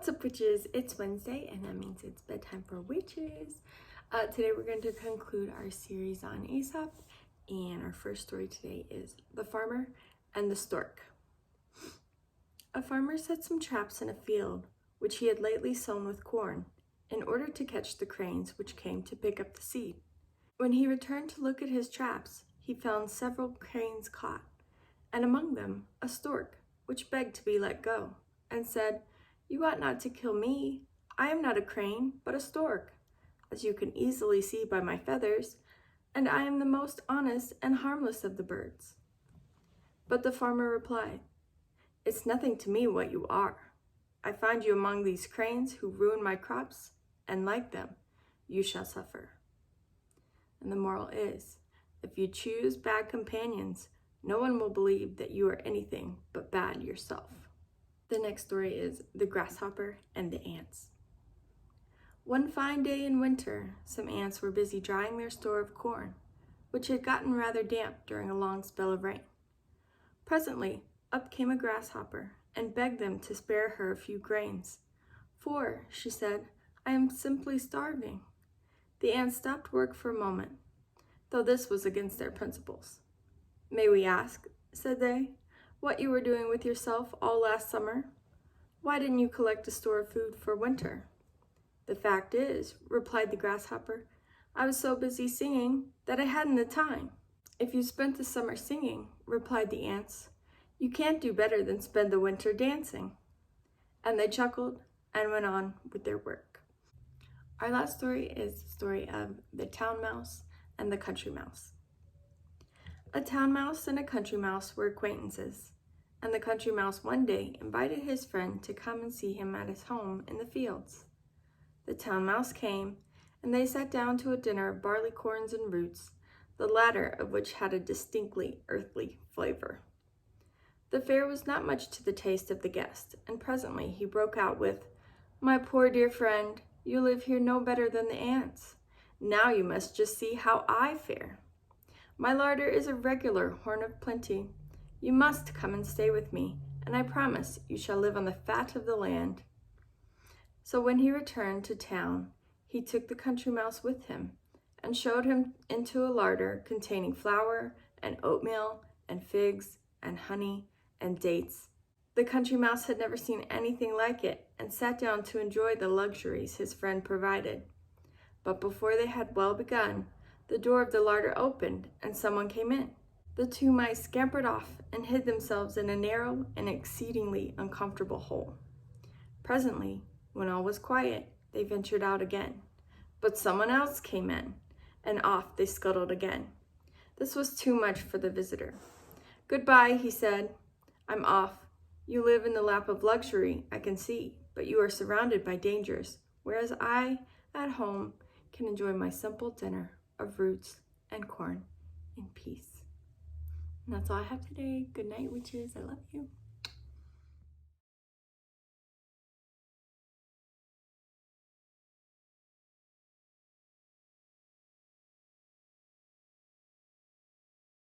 What's up, witches? It's Wednesday, and that means it's bedtime for witches. Today we're going to conclude our series on Aesop, and our first story today is The Farmer and the Stork. A farmer set some traps in a field which he had lately sown with corn, in order to catch the cranes which came to pick up the seed. When he returned to look at his traps, he found several cranes caught, and among them a stork, which begged to be let go, and said, "You ought not to kill me. I am not a crane, but a stork, as you can easily see by my feathers, and I am the most honest and harmless of the birds." But the farmer replied, "It's nothing to me what you are. I find you among these cranes who ruin my crops, and like them, you shall suffer." And the moral is, if you choose bad companions, no one will believe that you are anything but bad yourself. The next story is The Grasshopper and the Ants. One fine day in winter, some ants were busy drying their store of corn, which had gotten rather damp during a long spell of rain. Presently, up came a grasshopper and begged them to spare her a few grains. "For," she said, "I am simply starving." The ants stopped work for a moment, though this was against their principles. "May we ask," said they, "what you were doing with yourself all last summer? Why didn't you collect a store of food for winter?" "The fact is," replied the grasshopper, "I was so busy singing that I hadn't the time." "If you spent the summer singing," replied the ants, "you can't do better than spend the winter dancing." And they chuckled and went on with their work. Our last story is the story of the town mouse and the country mouse. A town mouse and a country mouse were acquaintances, and the country mouse one day invited his friend to come and see him at his home in the fields. The town mouse came, and they sat down to a dinner of barleycorns and roots, the latter of which had a distinctly earthly flavor. The fare was not much to the taste of the guest, and presently he broke out with, "My poor dear friend, you live here no better than the ants. Now you must just see how I fare. My larder is a regular horn of plenty. You must come and stay with me, and I promise you shall live on the fat of the land." So when he returned to town, he took the country mouse with him, and showed him into a larder containing flour and oatmeal and figs and honey and dates. The country mouse had never seen anything like it, and sat down to enjoy the luxuries his friend provided. But before they had well begun, the door of the larder opened, and someone came in. The two mice scampered off and hid themselves in a narrow and exceedingly uncomfortable hole. Presently, when all was quiet, they ventured out again. But someone else came in, and off they scuttled again. This was too much for the visitor. "Goodbye," he said. "I'm off. You live in the lap of luxury, I can see, but you are surrounded by dangers, whereas I, at home, can enjoy my simple dinner of roots and corn in peace." And that's all I have today. Good night, witches. I love you.